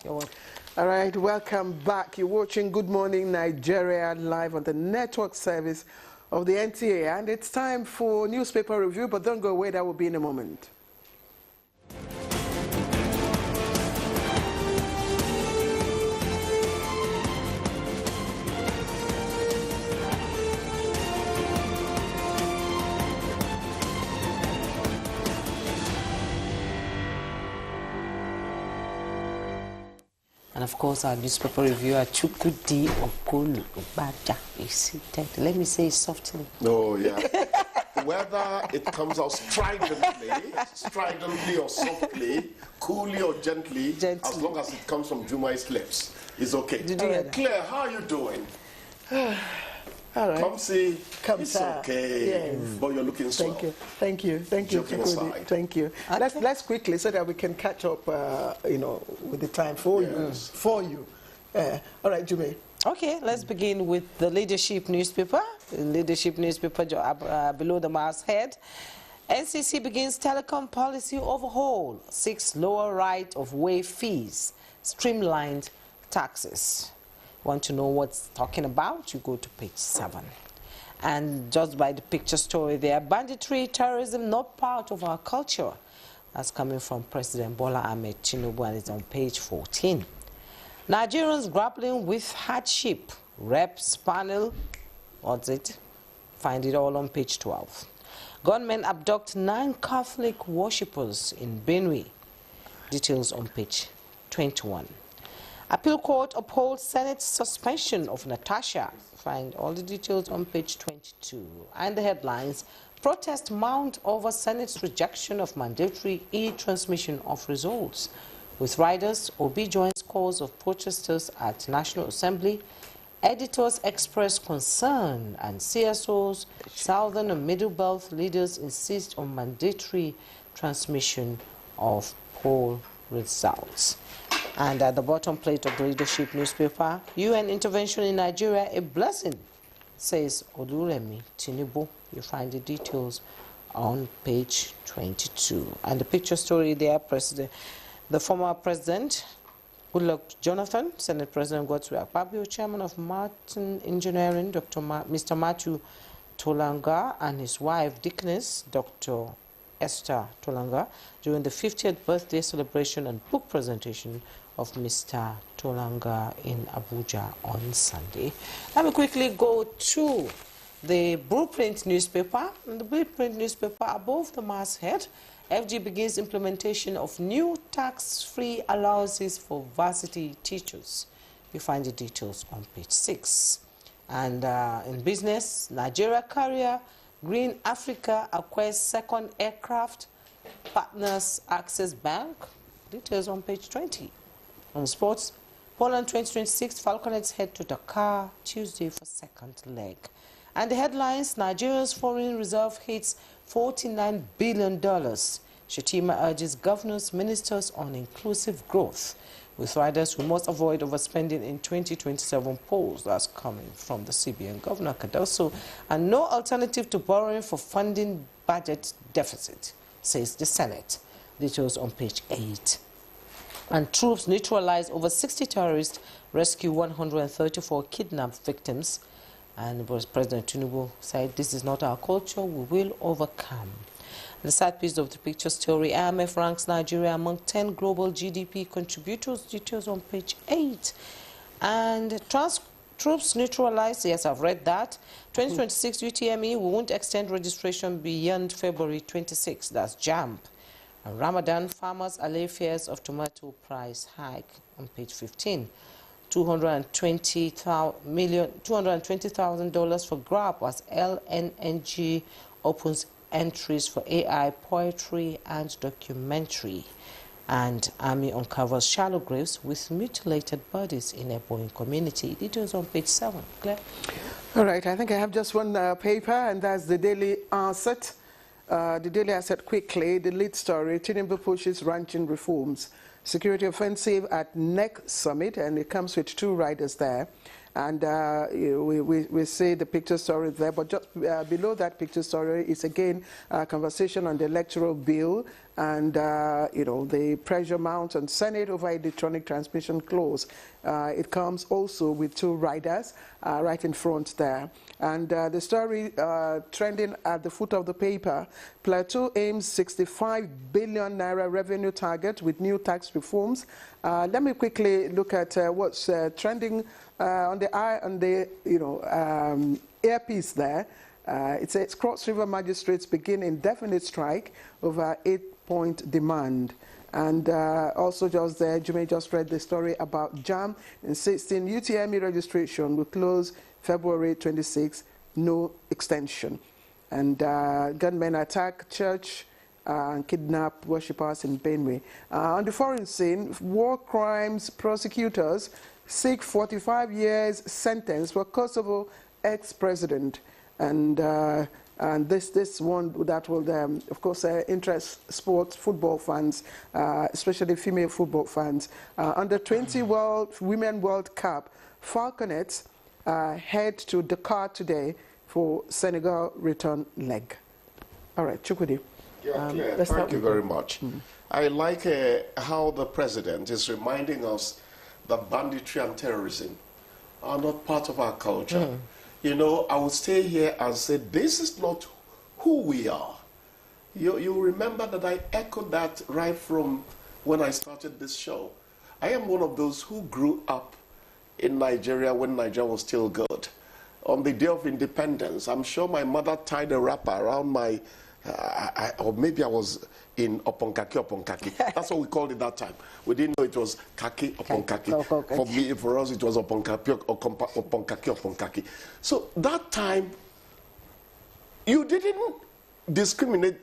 You're welcome. All right, welcome back. You're watching Good Morning Nigeria live on the network service of the NTA, and it's time for newspaper review, but don't go away, that will be in a moment. And of course, our newspaper reviewer, Chukudi Okulu Abuja, is seated. Let me say it softly. Oh, yeah. Whether it comes out stridently or softly, coolly or gently, as long as it comes from Jumai's lips, it's okay. Did you hear that? Claire, how are you doing? All right. Come see. Come it's sir. okay. Yes. But you're looking swell. Thank you. Joking aside. Thank you. Okay. Let's quickly, so that we can catch up, with the time for you. All right, Jumai. Okay, let's begin with the leadership newspaper. The leadership newspaper below the masthead. NCC begins telecom policy overhaul, seeks lower right of way fees, streamlined taxes. Want to know what's talking about? You go to page 7. And just by the picture story there, banditry, terrorism, not part of our culture. That's coming from President Bola Ahmed Tinubu, and it's on page 14. Nigerians grappling with hardship. Reps panel, what's it? Find it all on page 12. Gunmen abduct 9 Catholic worshippers in Benue. Details on page 21. Appeal Court upholds Senate suspension of Natasha. Find all the details on page 22. And the headlines: protest mount over Senate's rejection of mandatory e-transmission of results. With riders, Obi joins calls of protesters at National Assembly. Editors express concern, and CSOs, Southern and Middle Belt leaders insist on mandatory transmission of poll results. And at the bottom plate of the leadership newspaper, UN intervention in Nigeria, a blessing, says Oluremi Tinubu. You find the details on page 22. And the picture story there, the former president, Goodluck Jonathan, Senate President Godswill Akpabio, Chairman of Martin Engineering, Mr. Matthew Tolanga, and his wife, Dickness, Dr. Esther Tolanga, during the 50th birthday celebration and book presentation of Mr. Tolanga in Abuja on Sunday. Let me quickly go to the Blueprint newspaper. In the Blueprint newspaper, above the masthead, FG begins implementation of new tax-free allowances for varsity teachers. You find the details on page 6. And in business, Nigeria carrier Green Africa acquires second aircraft, partners Access Bank. Details on page 20. On sports, Poland 2026, Falconets head to Dakar Tuesday for second leg. And the headlines: Nigeria's foreign reserve hits $49 billion. Shetima urges governors, ministers on inclusive growth. With riders who must avoid overspending in 2027 polls. That's coming from the CBN Governor Cardoso. And no alternative to borrowing for funding budget deficit, says the Senate. Details on page 8. And troops neutralize over 60 terrorists, rescue 134 kidnapped victims. And President Tinubu said, this is not our culture, we will overcome. The side piece of the picture story, IMF ranks Nigeria among 10 global GDP contributors. Details on page 8. And troops neutralized, yes, I've read that. 2026 UTME, we won't extend registration beyond February 26. That's JAMP. And Ramadan, farmers allay fears of tomato price hike on page 15. $220,000 for Grab as LNNG opens entries for AI, poetry, and documentary. And Army uncovers shallow graves with mutilated bodies in a Boeing community. Details on page 7. Claire? All right, I think I have just one paper, and that's the Daily Asset. The Daily Asset quickly, the lead story: Tinubu pushes ranching reforms. Security offensive at NEC Summit, and it comes with 2 riders there. And we see the picture story there, but just below that picture story is again a conversation on the electoral bill and the pressure mounts on Senate over electronic transmission clause. It comes also with 2 riders right in front there. And the story trending at the foot of the paper: Plateau aims 65 billion naira revenue target with new tax reforms. Let me quickly look at what's trending on the earpiece there. It says Cross River magistrates begin indefinite strike over 8-point demand. And also just there, Jume just read the story about JAM insisting UTME registration will close February 26, no extension. And gunmen attack church and kidnap worshippers in Benue. On the foreign scene, war crimes prosecutors seek 45 years sentence for Kosovo ex-president. And this one that will, of course, interest sports, football fans, especially female football fans. Under 20 Women World Cup, Falconets head to Dakar today for Senegal return leg. All right, Chukwudi. Yeah, thank you very much. I like how the president is reminding us that banditry and terrorism are not part of our culture. You know, I would stay here and say, this is not who we are. You remember that I echoed that right from when I started this show. I am one of those who grew up in Nigeria when Nigeria was still good. On the day of independence, I'm sure my mother tied a wrapper around my, or maybe I was in Oponkaki. That's what we called it that time. We didn't know it was kaki Oponkaki. For us, it was Oponkaki. So that time, you didn't discriminate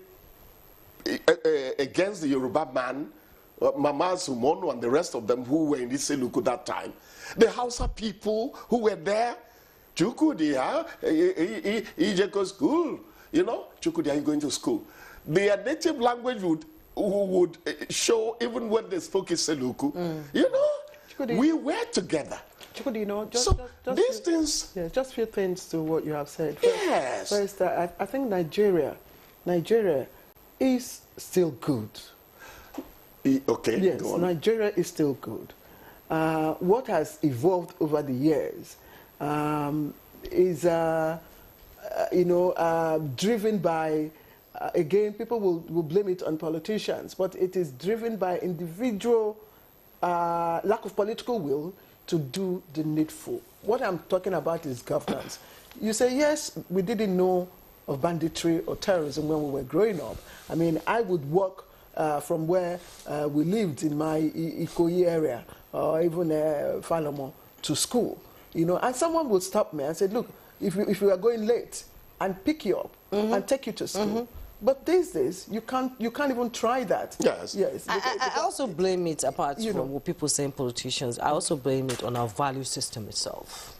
against the Yoruba man, Mama Sumono and the rest of them who were in this Seluku that time. The Hausa people who were there, Chukudi, Ijeko school, you know, Chukudi, are you going to school? Their native language would show even when they spoke in Seluku. You know, Chukudi, we were together. Chukudi, you know, just these things. Yeah, just few things to what you have said. First, I think Nigeria is still good. Okay. Yes, Nigeria is still good. What has evolved over the years is, driven by, again, people will blame it on politicians, but it is driven by individual lack of political will to do the needful. What I'm talking about is governance. You say, yes, we didn't know of banditry or terrorism when we were growing up. I mean, I would walk from where we lived in my Ikoyi area, or even Falomo, to school, you know, and someone would stop me and say, look, if you are going late, and pick you up and take you to school. But these days, you can't even try that. Yes. I also blame it, apart from what people saying politicians, I also blame it on our value system itself.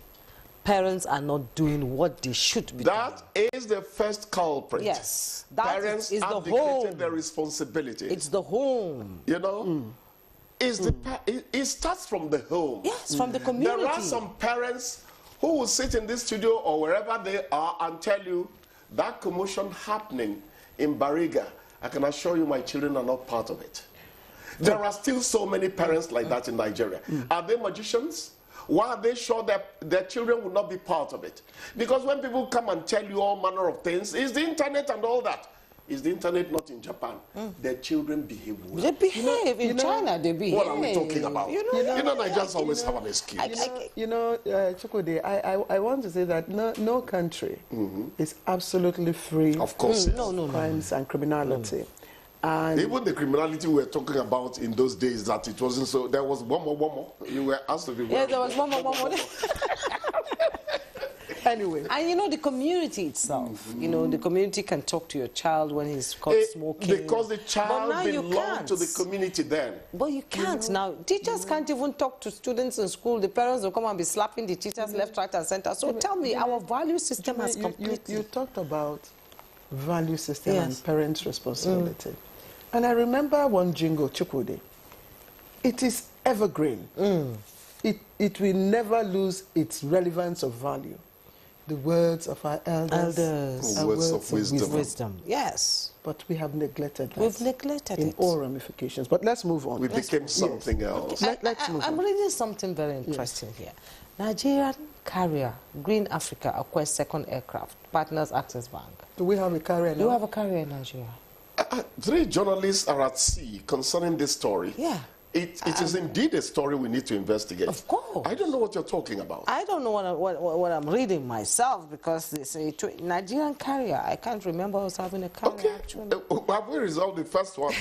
Parents are not doing what they should be doing. That is the first culprit. Yes. Parents is the abdicated their responsibility. It's the home. You know? It starts from the home. Yes, from the community. There are some parents who will sit in this studio or wherever they are and tell you that commotion happening in Bariga, I can assure you my children are not part of it. There are still so many parents like that in Nigeria. Are they magicians? Why are they sure that their children will not be part of it? Because when people come and tell you all manner of things, it's the internet and all that. Is the internet not in Japan? Their children behave well. They behave. In China, they behave. What are we talking about? You know Nigerians always have an excuse. Chukwudi, I want to say that no country is absolutely free of course, of crimes and criminality. And even the criminality we were talking about in those days, that it wasn't so. There was one more. You were asked to be. Yeah, there was one more. Anyway. And you know, the community itself, you know, the community can talk to your child when he's caught smoking. Because the child belongs to the community then. But you can't now. Teachers can't even talk to students in school. The parents will come and be slapping the teachers left, right, and center. So tell me, our value system has completely... You talked about value system and parents' responsibility. And I remember one jingle, Chukwudi. It is evergreen. It will never lose its relevance of value. the words of our elders are words of wisdom. Yes. But we have neglected that. We've neglected in it. all ramifications. But let's move on. We became something else. Let's move on. I'm reading something very interesting here. Nigerian carrier, Green Africa, acquires second aircraft. Partners Access Bank. Do we have a carrier now? Do you have a carrier in Nigeria? 3 journalists are at sea concerning this story. Yeah. It is indeed a story we need to investigate. Of course. I don't know what you're talking about. I don't know what I'm reading myself, because they say Nigerian carrier. I can't remember us having a carrier. Okay. Actually. Have we resolved the first one?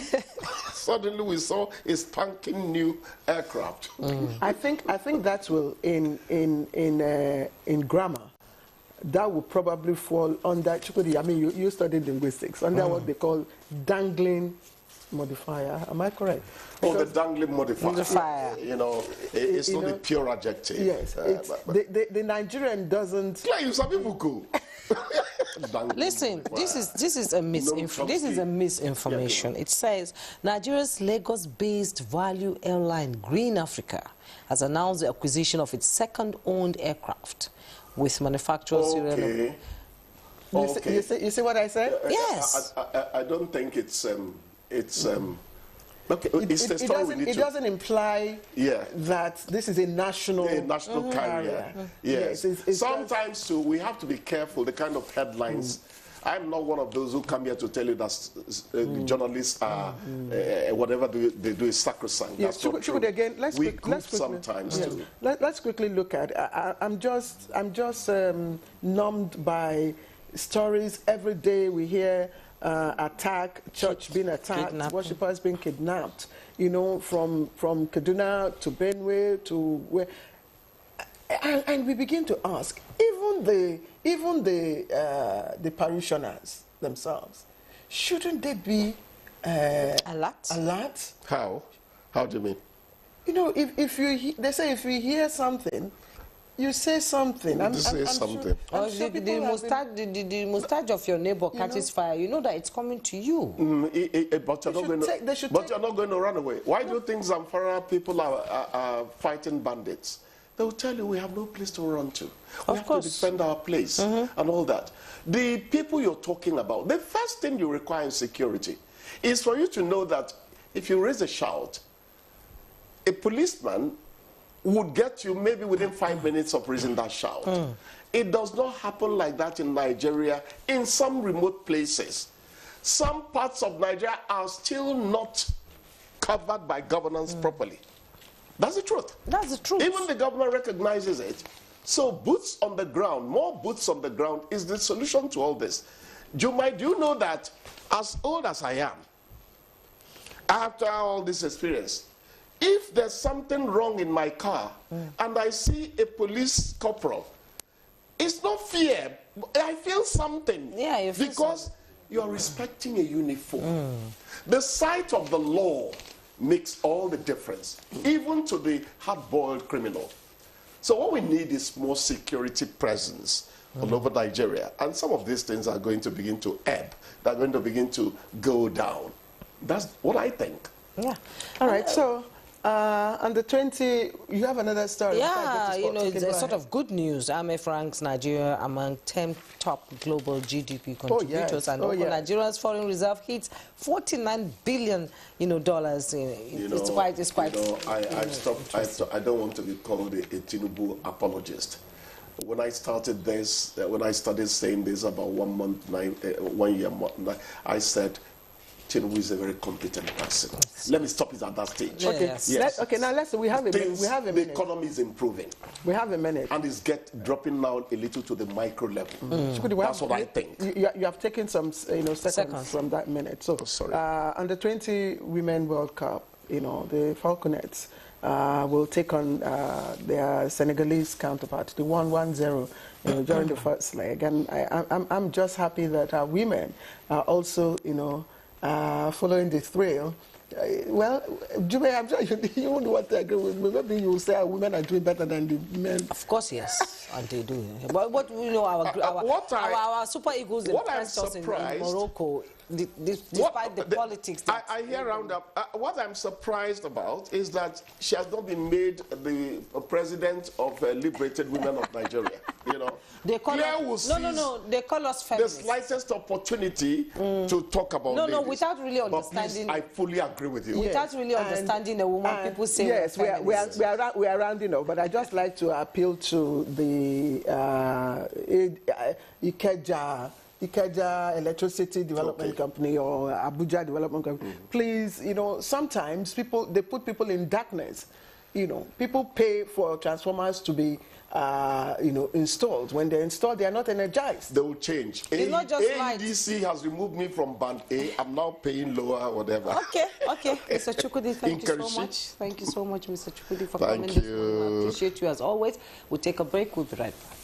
Suddenly we saw a spanking new aircraft. I think that will in grammar, that will probably fall under. I mean, you studied linguistics, under what they call dangling modifier. Am I correct? Oh, the dangling modifier. Yeah. You know, it's not a pure adjective. Yes. The Nigerian doesn't. Yeah, you sabi buku. Listen, this is a misinformation. It says Nigeria's Lagos-based value airline Green Africa has announced the acquisition of its second-owned aircraft with manufacturers. Okay. You see what I said? Yes. I don't think it's okay. It doesn't imply that this is a national carrier. Yes. Sometimes too, we have to be careful the kind of headlines. I'm not one of those who come here to tell you that journalists are whatever they do is sacrosanct. Yes, should again. Let's quickly sometimes too. Let's quickly look at. I'm just numbed by stories every day. We hear church being attacked, worshippers being kidnapped. You know, from Kaduna to Benue to where. And we begin to ask, even the parishioners themselves, shouldn't they be alert? How do you mean? You know, they say if you hear something, you say something. Say something. Or if the mustache of your neighbor catches fire, you know that it's coming to you. But you're not going to run away. Why do you think Zamfara people are fighting bandits? They will tell you we have no place to run to. We have to defend our place and all that. The people you're talking about, the first thing you require in security is for you to know that if you raise a shout, a policeman would get you maybe within 5 minutes of raising that shout. It does not happen like that in Nigeria in some remote places. Some parts of Nigeria are still not covered by governance properly. That's the truth. That's the truth. Even the government recognizes it. So boots on the ground, more boots on the ground is the solution to all this. Jumai, do you know that as old as I am, after all this experience, if there's something wrong in my car and I see a police corporal, it's not fear. I feel something. Yeah, you feel because you are respecting a uniform. The sight of the law makes all the difference, even to the hard-boiled criminal. So what we need is more security presence all over Nigeria. And some of these things are going to begin to ebb. They're going to begin to go down. That's what I think. Yeah. All right, so on the 20, you have another story. Yeah, you know, it's a sort of good news. IMF ranks Nigeria among 10 top global GDP contributors, and Nigeria's foreign reserve hits $49 billion. It's quite. I don't want to be called a Tinubu apologist. When I started this, when I started saying this about 1 year, I said, Tinubu is a very competent person. Let me stop it at that stage. Okay. Yes. Now we have a minute. The economy is improving. We have a minute. And it's dropping down a little to the micro level. That's what I think. You have taken some seconds from that minute. So under 20 Women World Cup, the Falconets will take on their Senegalese counterpart. The 1-1-0 during the first leg. And I'm just happy that our women are also, following the thrill. Well, Jube, I'm sure you won't want to agree with me. Maybe you will say our women are doing better than the men. Of course, yes, and they do. But our Super Eagles impressed us in Morocco. despite the politics. I hear roundup. What I'm surprised about is that she has not been made the president of Liberated Women of Nigeria. You know, they call us, no. They call us feminists. The slightest opportunity to talk about no, ladies. without really understanding. But please, I fully agree with you. Without really understanding a woman, people say yes, we are rounding up. But I just like to appeal to the Ikeja Electricity Development Company or Abuja Development Company. Please, you know, sometimes they put people in darkness. You know, people pay for transformers to be, you know, installed. When they're installed, they are not energized. They will change. It's not just AEDC has removed me from band A. I'm now paying lower, whatever. Okay. Mr. Chukwudi, thank you so much. Thank you so much, Mr. Chukwudi, for coming this morning. I appreciate you as always. We'll take a break. We'll be right back.